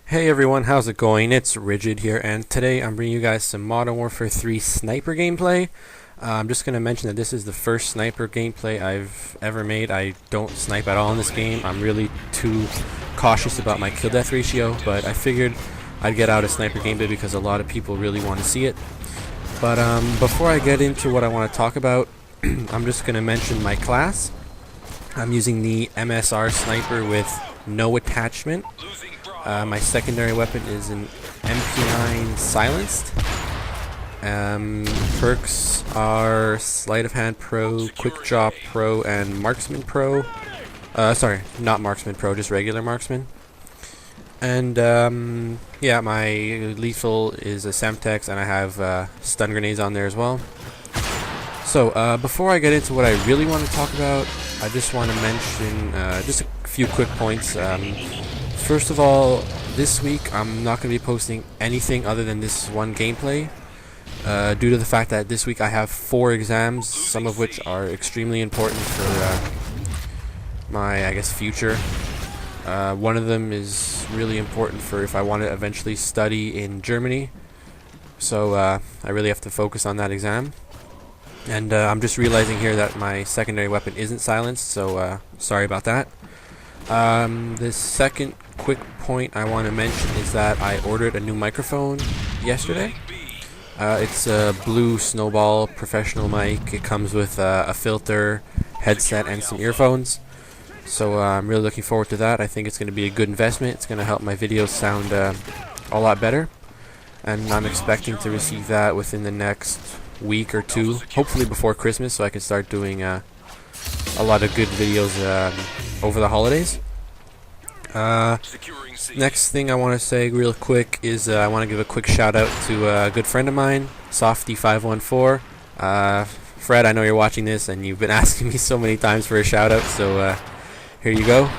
Hey everyone, how's it going? It's RiiGiiD here, and today I'm bringing you guys some Modern Warfare 3 sniper gameplay. I'm just going to mention that this is the first sniper gameplay I've ever made. I don't snipe at all in this game. I'm really too cautious about my kill-death ratio, but I figured I'd get out a sniper gameplay because a lot of people really want to see it. But before I get into what I want to talk about, I'm just going to mention my class. I'm using the MSR sniper with no attachment. My secondary weapon is an MP9 silenced. Perks are Sleight of Hand Pro, Quick Drop Pro, and Marksman Pro. Sorry, not Marksman Pro, just regular Marksman. And yeah, my lethal is a Semtex, and I have stun grenades on there as well. So before I get into what I really want to talk about, I just want to mention just a few quick points. First of all, this week I'm not going to be posting anything other than this one gameplay due to the fact that this week I have 4 exams, some of which are extremely important for my, I guess, future. One of them is really important for if I want to eventually study in Germany, so I really have to focus on that exam. And I'm just realizing here that my secondary weapon isn't silenced, so sorry about that. The second quick point I want to mention is that I ordered a new microphone yesterday. It's a blue Snowball professional mic. It comes with a filter, headset, and some earphones. So I'm really looking forward to that. I think it's going to be a good investment. It's going to help my videos sound a lot better. And I'm expecting to receive that within the next week or two, hopefully before Christmas, so I can start doing a lot of good videos over the holidays. Next thing I want to say real quick is I want to give a quick shout out to a good friend of mine, Softy514. Fred, I know you're watching this and you've been asking me so many times for a shout out, so here you go.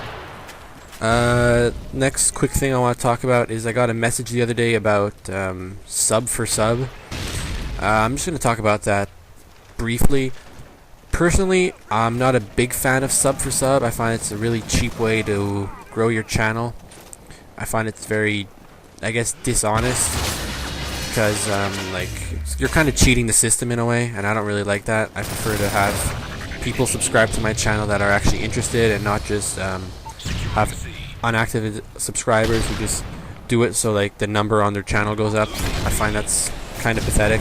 Next quick thing I want to talk about is I got a message the other day about sub for sub. I'm just going to talk about that briefly. Personally, I'm not a big fan of sub for sub. I find it's a really cheap way to grow your channel. I find it's very, I guess, dishonest because like you're kind of cheating the system in a way, and I don't really like that. I prefer to have people subscribe to my channel that are actually interested and not just have unactive subscribers who just do it so like the number on their channel goes up. I find that's kind of pathetic.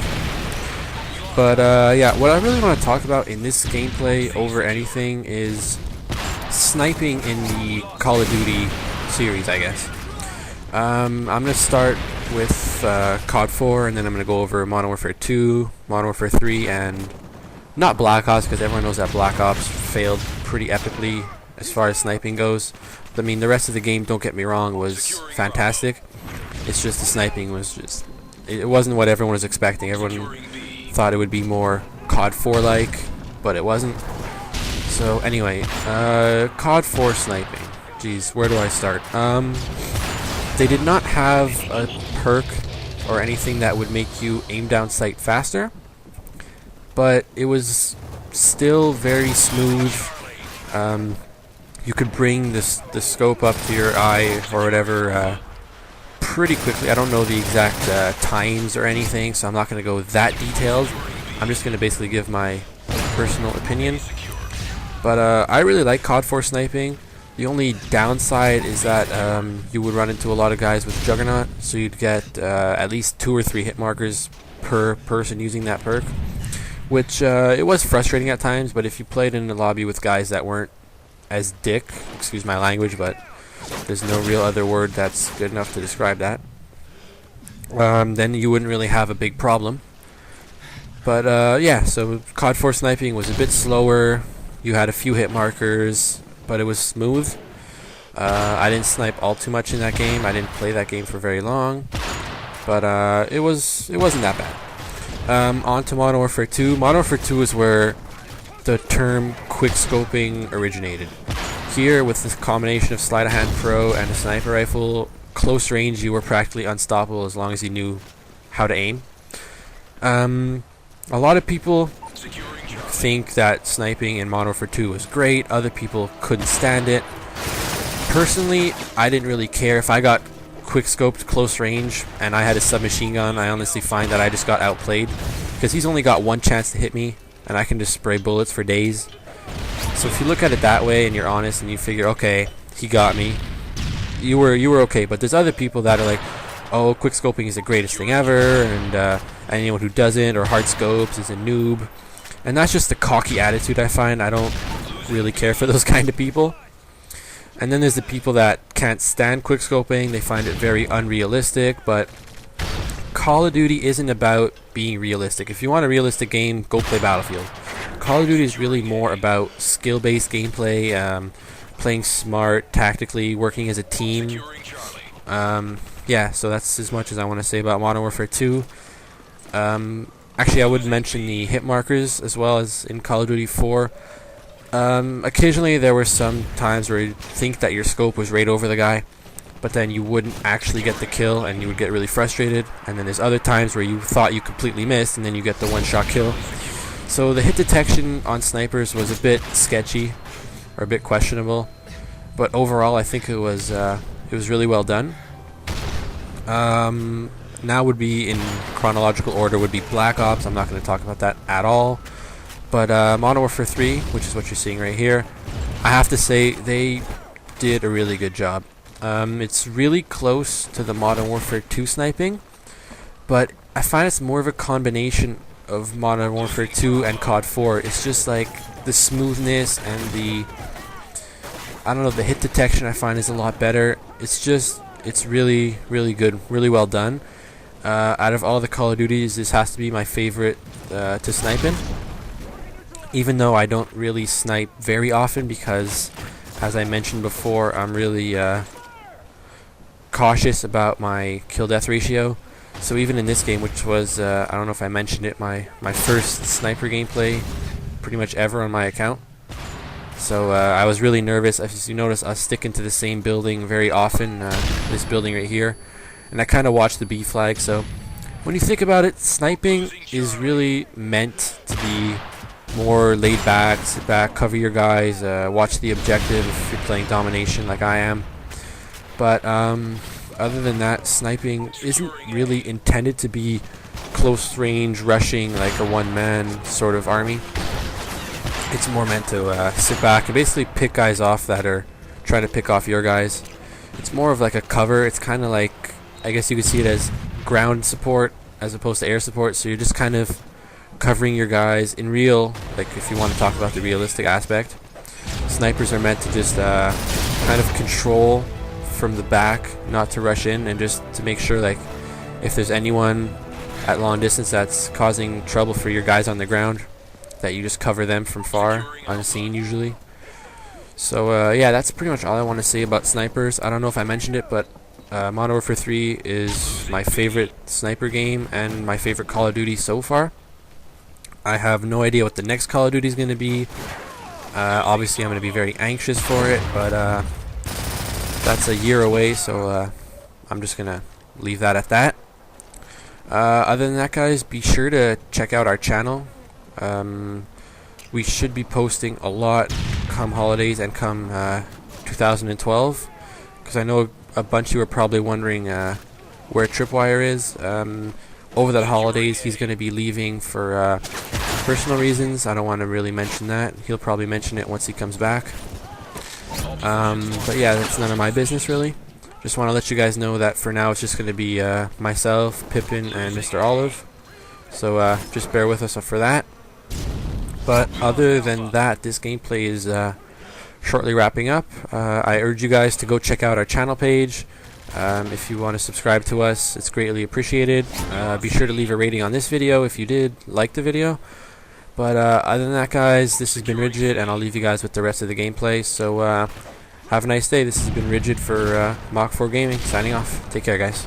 But yeah, what I really want to talk about in this gameplay over anything is sniping in the Call of Duty series, I guess. I'm going to start with COD 4, and then I'm going to go over Modern Warfare 2, Modern Warfare 3, and not Black Ops, because everyone knows that Black Ops failed pretty epically as far as sniping goes. I mean, the rest of the game, don't get me wrong, was fantastic. It's just the sniping was just, it wasn't what everyone was expecting. Everyone thought it would be more COD 4 like, but it wasn't. So anyway, COD 4 sniping. Jeez, where do I start? They did not have a perk or anything that would make you aim down sight faster, but it was still very smooth. You could bring the scope up to your eye or whatever pretty quickly. I don't know the exact times or anything, so I'm not going to go that detailed. I'm just going to basically give my personal opinion. But I really like COD 4 sniping. The only downside is that you would run into a lot of guys with Juggernaut, so you'd get at least 2 or 3 hit markers per person using that perk, which it was frustrating at times, but if you played in the lobby with guys that weren't as dick, excuse my language, but there's no real other word that's good enough to describe that, then you wouldn't really have a big problem. But yeah, so COD 4 sniping was a bit slower. You had a few hit markers, but it was smooth. I didn't snipe all too much in that game. I didn't play that game for very long, but it wasn't that bad. On to Modern Warfare 2. Modern Warfare 2 is where the term quick scoping originated. Here, with this combination of Sleight of Hand Pro and a sniper rifle, close range you were practically unstoppable as long as you knew how to aim. A lot of people think that sniping in Modern Warfare 2 was great. Other people couldn't stand it. Personally, I didn't really care. If I got quick-scoped close range and I had a submachine gun, I honestly find that I just got outplayed because he's only got one chance to hit me and I can just spray bullets for days. So if you look at it that way and you're honest and you figure, okay, he got me, you were okay. But there's other people that are like, oh, quick scoping is the greatest thing ever, and anyone who doesn't or hard scopes is a noob. And that's just the cocky attitude I find. I don't really care for those kind of people. And then there's the people that can't stand quick scoping. They find it very unrealistic, but Call of Duty isn't about being realistic. If you want a realistic game, go play Battlefield. Call of Duty is really more about skill-based gameplay, playing smart, tactically, working as a team. Yeah, so that's as much as I want to say about Modern Warfare 2. Actually, I would mention the hit markers as well as in Call of Duty 4. Occasionally there were some times where you'd think that your scope was right over the guy, but then you wouldn't actually get the kill and you would get really frustrated. And then there's other times where you thought you completely missed and then you get the one-shot kill. So the hit detection on snipers was a bit sketchy or a bit questionable, but overall I think it was really well done. Now would be in chronological order would be Black Ops. I'm not going to talk about that at all. But Modern Warfare 3, which is what you're seeing right here, I have to say they did a really good job. It's really close to the Modern Warfare 2 sniping, but I find it's more of a combination of Modern Warfare 2 and COD 4. It's just like the smoothness and the, I don't know, the hit detection I find is a lot better. It's really, really good, really well done. Out of all the Call of Duties, this has to be my favorite to snipe in. Even though I don't really snipe very often because, as I mentioned before, I'm really cautious about my kill-death ratio. So even in this game, which was, I don't know if I mentioned it, my first sniper gameplay pretty much ever on my account. So I was really nervous. As you notice, I was sticking to the same building very often, this building right here. And I kind of watched the B flag. So when you think about it, sniping is really meant to be more laid back, sit back, cover your guys, watch the objective if you're playing domination like I am. But other than that, sniping isn't really intended to be close range rushing like a one-man sort of army. It's more meant to sit back and basically pick guys off that are trying to pick off your guys. It's more of like a cover. It's kind of like, I guess you could see it as ground support as opposed to air support. So you're just kind of covering your guys in real, like if you want to talk about the realistic aspect. Snipers are meant to just kind of control from the back, not to rush in, and just to make sure like if there's anyone at long distance that's causing trouble for your guys on the ground, that you just cover them from far, unseen usually. So yeah, that's pretty much all I want to say about snipers. I don't know if I mentioned it, but Modern Warfare 3 is my favorite sniper game and my favorite Call of Duty so far. I have no idea what the next Call of Duty is going to be. Obviously I'm going to be very anxious for it, but that's a year away, so I'm just going to leave that at that. Other than that, guys, be sure to check out our channel. We should be posting a lot come holidays and come 2012, because I know a bunch of you are probably wondering where Tripwire is. Over the holidays he's going to be leaving for personal reasons. I don't want to really mention that. He'll probably mention it once he comes back. But yeah, that's none of my business really. Just want to let you guys know that for now it's just going to be myself, Pippin, and Mr. Olive. So just bear with us for that. But other than that, this gameplay is shortly wrapping up. I urge you guys to go check out our channel page. If you want to subscribe to us, it's greatly appreciated. Be sure to leave a rating on this video if you did like the video. But other than that, guys, this has been RiiGiiD, and I'll leave you guys with the rest of the gameplay. So have a nice day. This has been RiiGiiD for Mach 4 Gaming, signing off. Take care, guys.